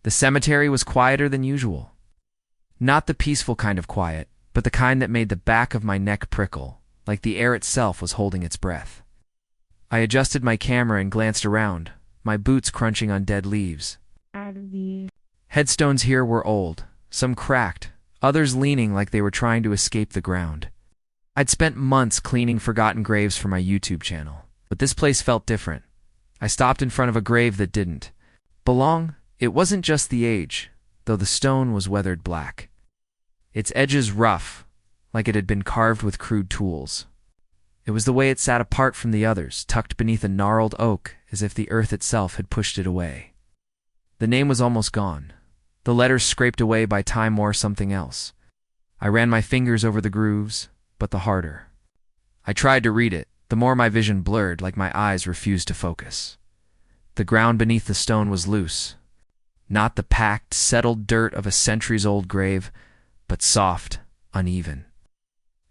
The cemetery was quieter than usual. Not the peaceful kind of quiet, but the kind that made the back of my neck prickle, like the air itself was holding its breath. I adjusted my camera and glanced around, my boots crunching on dead leaves. Headstones here were old, some cracked, others leaning like they were trying to escape the ground. I'd spent months cleaning forgotten graves for my YouTube channel, but this place felt different. I stopped in front of a grave that didn't belong. It wasn't just the age, though the stone was weathered black. Its edges rough, like it had been carved with crude tools. It was the way it sat apart from the others, tucked beneath a gnarled oak, as if the earth itself had pushed it away. The name was almost gone, the letters scraped away by time or something else. I ran my fingers over the grooves, but the harder. I tried to read it, the more my vision blurred, like my eyes refused to focus. The ground beneath the stone was loose. Not the packed, settled dirt of a centuries-old grave, but soft, uneven.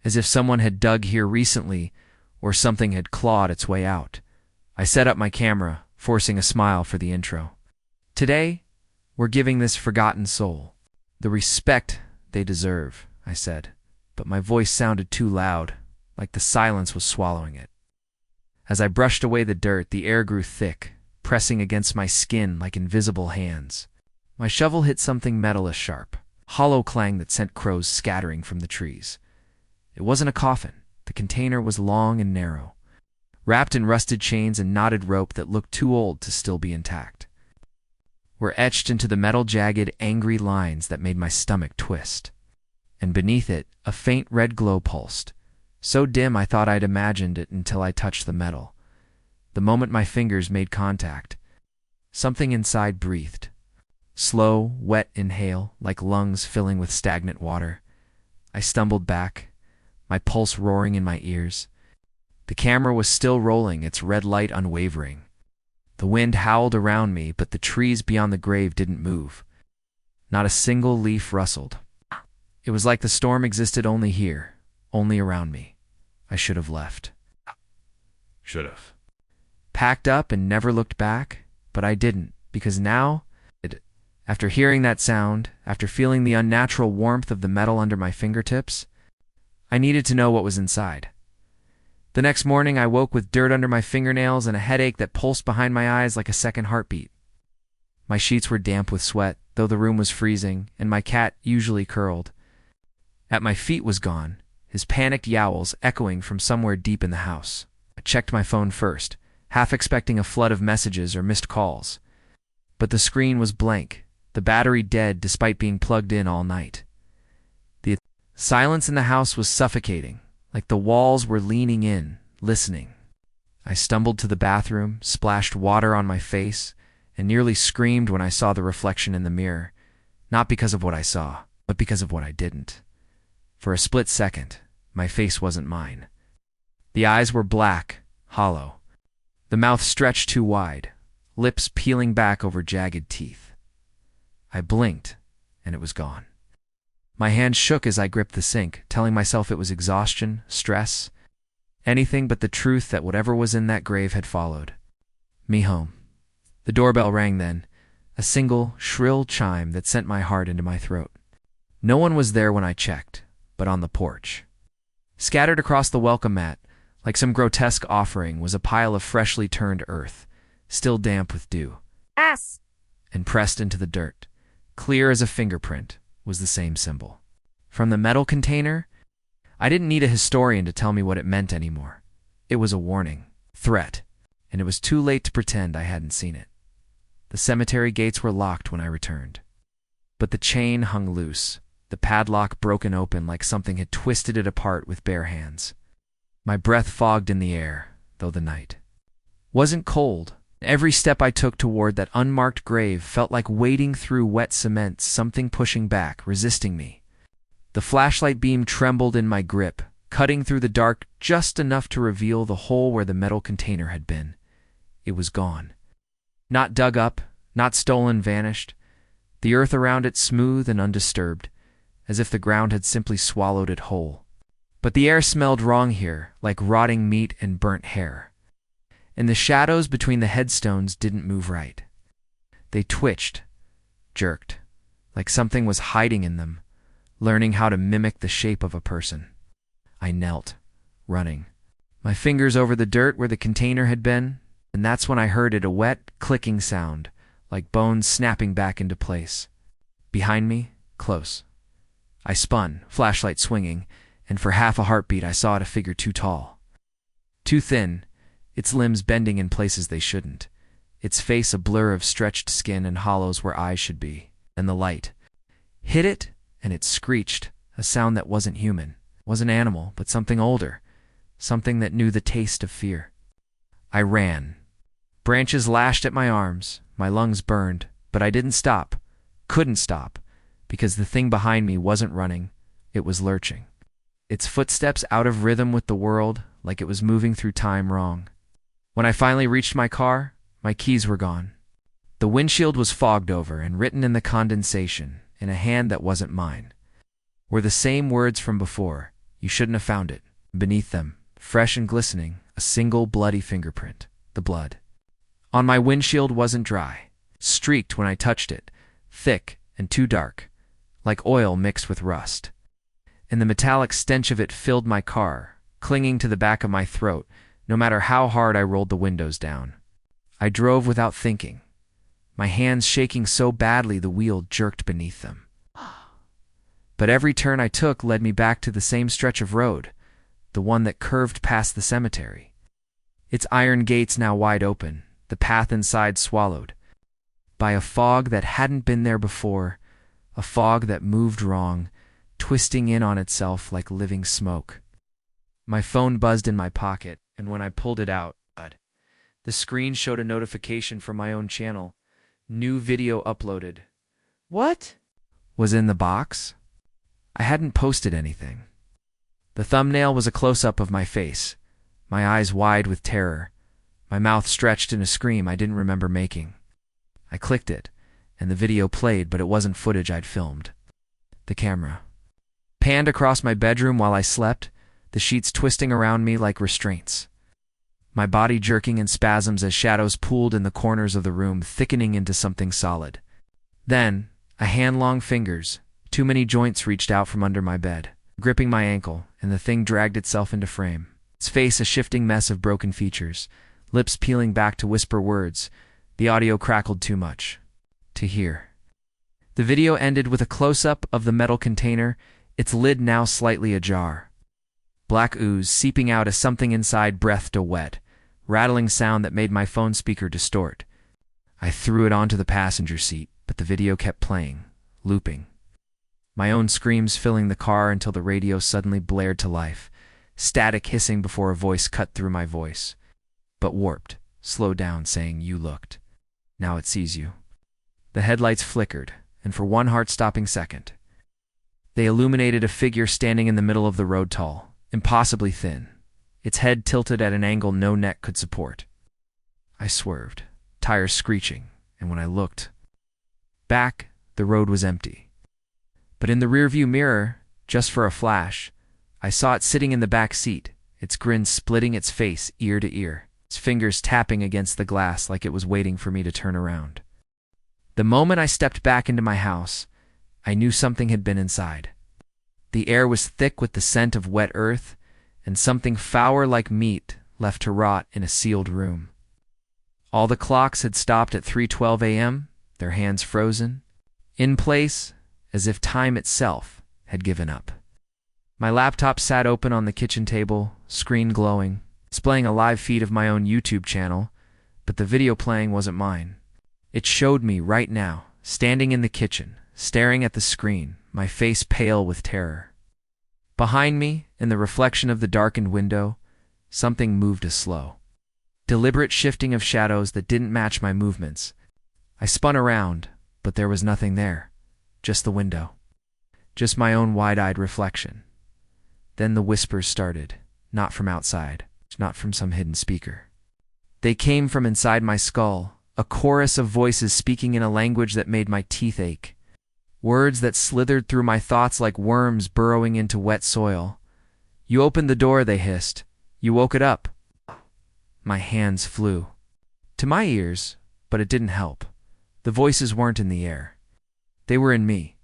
As if someone had dug here recently, or something had clawed its way out. I set up my camera, forcing a smile for the intro. Today, we're giving this forgotten soul the respect they deserve, I said, but my voice sounded too loud, like the silence was swallowing it. As I brushed away the dirt, the air grew thick, pressing against my skin like invisible hands. My shovel hit something metal as sharp, hollow clang that sent crows scattering from the trees. It wasn't a coffin. The container was long and narrow, wrapped in rusted chains and knotted rope that looked too old to still be intact. Were etched into the metal jagged, angry lines that made my stomach twist. And beneath it, a faint red glow pulsed, so dim I thought I'd imagined it until I touched the metal. The moment my fingers made contact, something inside breathed. Slow, wet inhale, like lungs filling with stagnant water. I stumbled back, my pulse roaring in my ears. The camera was still rolling, its red light unwavering. The wind howled around me, but the trees beyond the grave didn't move. Not a single leaf rustled. It was like the storm existed only here, only around me. I should have left. Should have. Packed up and never looked back, but I didn't, because now, after hearing that sound, after feeling the unnatural warmth of the metal under my fingertips, I needed to know what was inside. The next morning, I woke with dirt under my fingernails and a headache that pulsed behind my eyes like a second heartbeat. My sheets were damp with sweat, though the room was freezing, and my cat usually curled. At my feet was gone, his panicked yowls echoing from somewhere deep in the house. I checked my phone first, half expecting a flood of messages or missed calls. But the screen was blank, the battery dead despite being plugged in all night. The silence in the house was suffocating, like the walls were leaning in, listening. I stumbled to the bathroom, splashed water on my face, and nearly screamed when I saw the reflection in the mirror, not because of what I saw, but because of what I didn't. For a split second, my face wasn't mine. The eyes were black, hollow. The mouth stretched too wide, lips peeling back over jagged teeth. I blinked, and it was gone. My hand shook as I gripped the sink, telling myself it was exhaustion, stress, anything but the truth that whatever was in that grave had followed me home. The doorbell rang then, a single, shrill chime that sent my heart into my throat. No one was there when I checked, but on the porch. Scattered across the welcome mat, like some grotesque offering, was a pile of freshly turned earth, still damp with dew. And pressed into the dirt, clear as a fingerprint, was the same symbol. From the metal container, I didn't need a historian to tell me what it meant anymore. It was a warning, threat, and it was too late to pretend I hadn't seen it. The cemetery gates were locked when I returned. But the chain hung loose, the padlock broken open like something had twisted it apart with bare hands. My breath fogged in the air, though the night wasn't cold. Every step I took toward that unmarked grave felt like wading through wet cement, something pushing back, resisting me. The flashlight beam trembled in my grip, cutting through the dark just enough to reveal the hole where the metal container had been. It was gone. Not dug up, not stolen, vanished. The earth around it smooth and undisturbed, as if the ground had simply swallowed it whole. But the air smelled wrong here, like rotting meat and burnt hair. And the shadows between the headstones didn't move right. They twitched, jerked, like something was hiding in them, learning how to mimic the shape of a person. I knelt, running, my fingers over the dirt where the container had been, and that's when I heard it, a wet, clicking sound, like bones snapping back into place. Behind me, close. I spun, flashlight swinging, and for half a heartbeat I saw it, a figure too tall, too thin, its limbs bending in places they shouldn't, its face a blur of stretched skin and hollows where eyes should be. And the light hit it, and it screeched, a sound that wasn't human, wasn't animal, but something older, something that knew the taste of fear. I ran. Branches lashed at my arms, my lungs burned, but I didn't stop, couldn't stop, because the thing behind me wasn't running, it was lurching. Its footsteps out of rhythm with the world, like it was moving through time wrong. When I finally reached my car, my keys were gone. The windshield was fogged over, and written in the condensation, in a hand that wasn't mine, were the same words from before. You shouldn't have found it. Beneath them, fresh and glistening, a single bloody fingerprint, the blood. On my windshield wasn't dry, streaked when I touched it, thick and too dark, like oil mixed with rust. And the metallic stench of it filled my car, clinging to the back of my throat, no matter how hard I rolled the windows down. I drove without thinking, my hands shaking so badly the wheel jerked beneath them. But every turn I took led me back to the same stretch of road, the one that curved past the cemetery. Its iron gates now wide open, the path inside swallowed by a fog that hadn't been there before, a fog that moved wrong, twisting in on itself like living smoke. My phone buzzed in my pocket, and when I pulled it out, the screen showed a notification from my own channel. New video uploaded. What was in the box? I hadn't posted anything. The thumbnail was a close-up of my face, my eyes wide with terror, my mouth stretched in a scream I didn't remember making. I clicked it, and the video played, but it wasn't footage I'd filmed. The camera panned across my bedroom while I slept, the sheets twisting around me like restraints, my body jerking in spasms as shadows pooled in the corners of the room, thickening into something solid. Then, a hand-long fingers, too many joints reached out from under my bed, gripping my ankle, and the thing dragged itself into frame, its face a shifting mess of broken features, lips peeling back to whisper words. The audio crackled too much to hear. The video ended with a close-up of the metal container, its lid now slightly ajar. Black ooze seeping out as something inside breathed a wet, rattling sound that made my phone speaker distort. I threw it onto the passenger seat, but the video kept playing, looping. My own screams filling the car until the radio suddenly blared to life, static hissing before a voice cut through my voice, but warped, slowed down, saying, "You looked. Now it sees you." The headlights flickered, and for one heart-stopping second, they illuminated a figure standing in the middle of the road, tall, impossibly thin, its head tilted at an angle no neck could support. I swerved, tires screeching, and when I looked back, the road was empty. But in the rearview mirror, just for a flash, I saw it sitting in the back seat, its grin splitting its face ear to ear, its fingers tapping against the glass like it was waiting for me to turn around. The moment I stepped back into my house, I knew something had been inside. The air was thick with the scent of wet earth, and something foul like meat left to rot in a sealed room. All the clocks had stopped at 3:12 a.m., their hands frozen, in place as if time itself had given up. My laptop sat open on the kitchen table, screen glowing, displaying a live feed of my own YouTube channel, but the video playing wasn't mine. It showed me right now, standing in the kitchen, staring at the screen, my face pale with terror. Behind me, in the reflection of the darkened window, something moved a slow, deliberate shifting of shadows that didn't match my movements. I spun around, but there was nothing there, just the window, just my own wide-eyed reflection. Then the whispers started, not from outside, not from some hidden speaker. They came from inside my skull, a chorus of voices speaking in a language that made my teeth ache. Words that slithered through my thoughts like worms burrowing into wet soil. "You opened the door," they hissed. "You woke it up." My hands flew to my ears, but it didn't help. The voices weren't in the air. They were in me.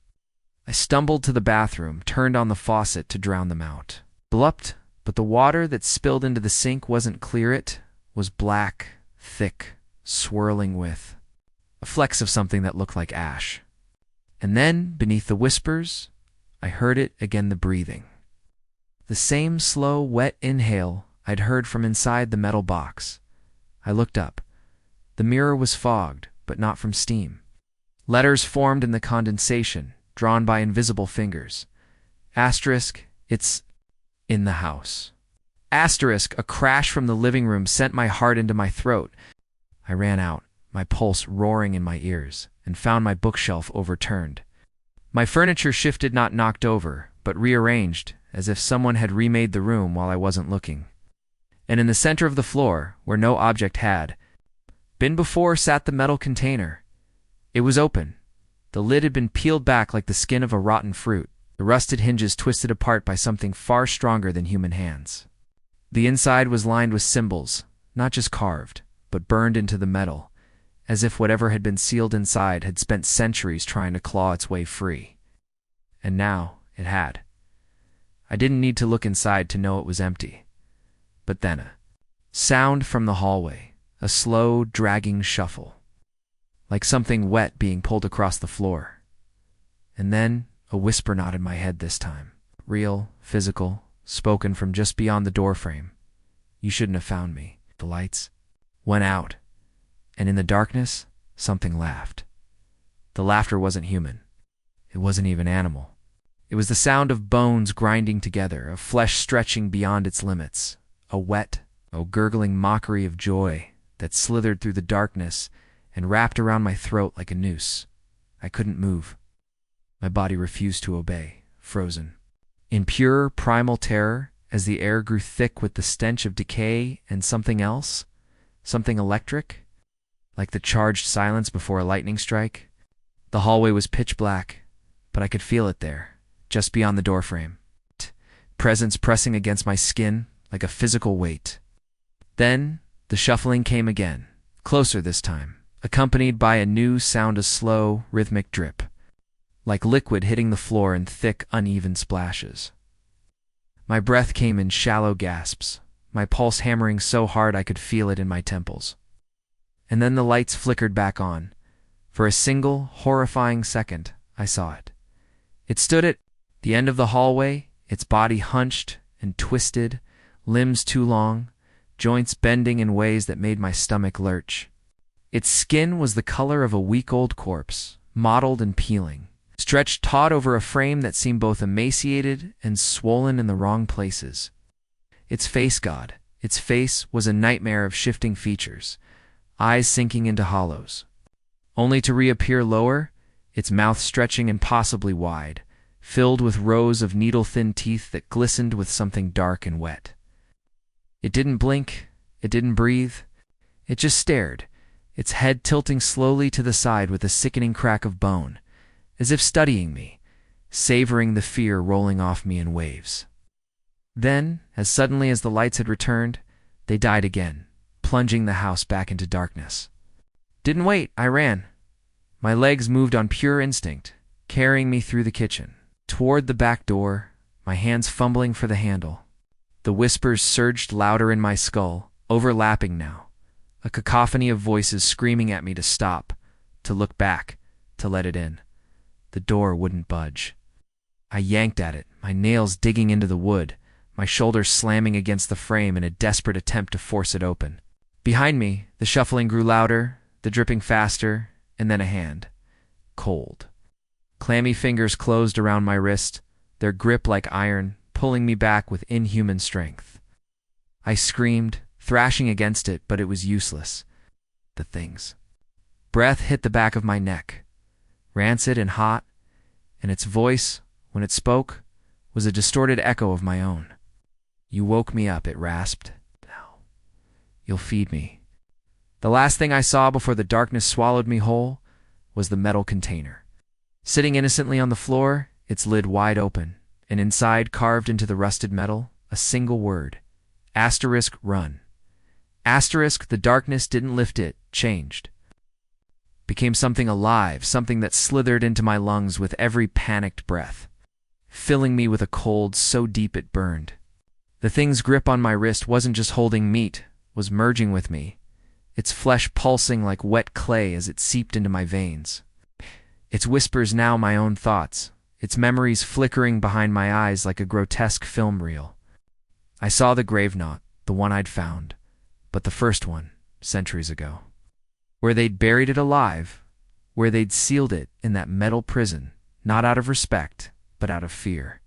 I stumbled to the bathroom, turned on the faucet to drown them out. Blupped, but the water that spilled into the sink wasn't clear. It was black, thick, swirling with flecks of something that looked like ash. And then, beneath the whispers, I heard it again, the breathing. The same slow, wet inhale I'd heard from inside the metal box. I looked up. The mirror was fogged, but not from steam. Letters formed in the condensation, drawn by invisible fingers. Asterisk, it's in the house. Asterisk, a crash from the living room sent my heart into my throat. I ran out, my pulse roaring in my ears, and found my bookshelf overturned. My furniture shifted, not knocked over, but rearranged, as if someone had remade the room while I wasn't looking. And in the center of the floor, where no object had been before, sat the metal container. It was open. The lid had been peeled back like the skin of a rotten fruit, the rusted hinges twisted apart by something far stronger than human hands. The inside was lined with symbols, not just carved, but burned into the metal, as if whatever had been sealed inside had spent centuries trying to claw its way free. And now it had. I didn't need to look inside to know it was empty. But then a sound from the hallway, a slow, dragging shuffle, like something wet being pulled across the floor. And then a whisper nodded my head this time. Real, physical, spoken from just beyond the doorframe. You shouldn't have found me. The lights went out, and in the darkness, something laughed. The laughter wasn't human. It wasn't even animal. It was the sound of bones grinding together, of flesh stretching beyond its limits, a wet, gurgling mockery of joy that slithered through the darkness and wrapped around my throat like a noose. I couldn't move. My body refused to obey, frozen. In pure, primal terror, as the air grew thick with the stench of decay and something else, something electric, like the charged silence before a lightning strike. The hallway was pitch black, but I could feel it there, just beyond the doorframe. Presence pressing against my skin like a physical weight. Then the shuffling came again, closer this time, accompanied by a new sound, a slow, rhythmic drip, like liquid hitting the floor in thick, uneven splashes. My breath came in shallow gasps, my pulse hammering so hard I could feel it in my temples. And then the lights flickered back on. For a single, horrifying second, I saw it. It stood at the end of the hallway, its body hunched and twisted, limbs too long, joints bending in ways that made my stomach lurch. Its skin was the color of a week-old corpse, mottled and peeling, stretched taut over a frame that seemed both emaciated and swollen in the wrong places. Its face, God, its face was a nightmare of shifting features, eyes sinking into hollows, only to reappear lower, its mouth stretching impossibly wide, filled with rows of needle-thin teeth that glistened with something dark and wet. It didn't blink, it didn't breathe, it just stared, its head tilting slowly to the side with a sickening crack of bone, as if studying me, savoring the fear rolling off me in waves. Then, as suddenly as the lights had returned, they died again, plunging the house back into darkness. Didn't wait, I ran. My legs moved on pure instinct, carrying me through the kitchen, toward the back door, my hands fumbling for the handle. The whispers surged louder in my skull, overlapping now, a cacophony of voices screaming at me to stop, to look back, to let it in. The door wouldn't budge. I yanked at it, my nails digging into the wood, my shoulders slamming against the frame in a desperate attempt to force it open. Behind me, the shuffling grew louder, the dripping faster, and then a hand. Cold. Clammy fingers closed around my wrist, their grip like iron, pulling me back with inhuman strength. I screamed, thrashing against it, but it was useless. The things. Breath hit the back of my neck, rancid and hot, and its voice, when it spoke, was a distorted echo of my own. You woke me up, it rasped. Now, you'll feed me. The last thing I saw before the darkness swallowed me whole was the metal container. Sitting innocently on the floor, its lid wide open, and inside, carved into the rusted metal, a single word. *run. *, the darkness didn't lift it, changed. became something alive, something that slithered into my lungs with every panicked breath, filling me with a cold so deep it burned. The thing's grip on my wrist wasn't just holding meat, was merging with me, its flesh pulsing like wet clay as it seeped into my veins. Its whispers now my own thoughts, its memories flickering behind my eyes like a grotesque film reel. I saw the grave knot, the one I'd found, but the first one, centuries ago. Where they'd buried it alive, where they'd sealed it in that metal prison, not out of respect, but out of fear.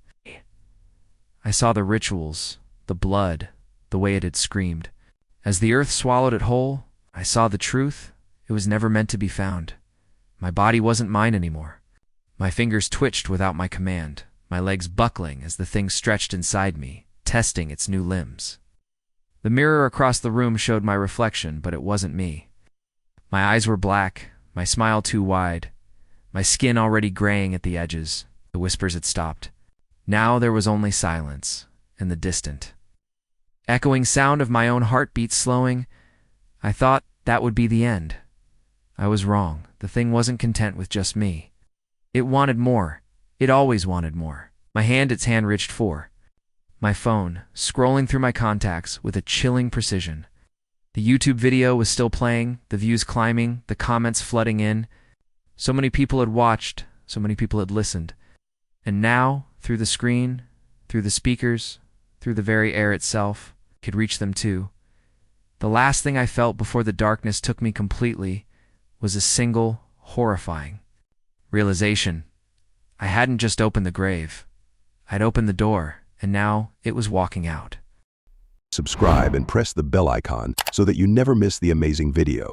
I saw the rituals, the blood, the way it had screamed. As the earth swallowed it whole, I saw the truth. It was never meant to be found. My body wasn't mine anymore. My fingers twitched without my command, my legs buckling as the thing stretched inside me, testing its new limbs. The mirror across the room showed my reflection, but it wasn't me. My eyes were black, my smile too wide, my skin already graying at the edges. The whispers had stopped. Now there was only silence, and the distant, echoing sound of my own heartbeat slowing. I thought that would be the end. I was wrong. The thing wasn't content with just me. It wanted more. It always wanted more. My hand its hand reached for. My phone, scrolling through my contacts with a chilling precision. The YouTube video was still playing, the views climbing, the comments flooding in. So many people had watched, so many people had listened. And now, through the screen, through the speakers, through the very air itself, I could reach them too. The last thing I felt before the darkness took me completely was a single, horrifying realization. I hadn't just opened the grave. I'd opened the door, and now it was walking out. Subscribe and press the bell icon so that you never miss the amazing video.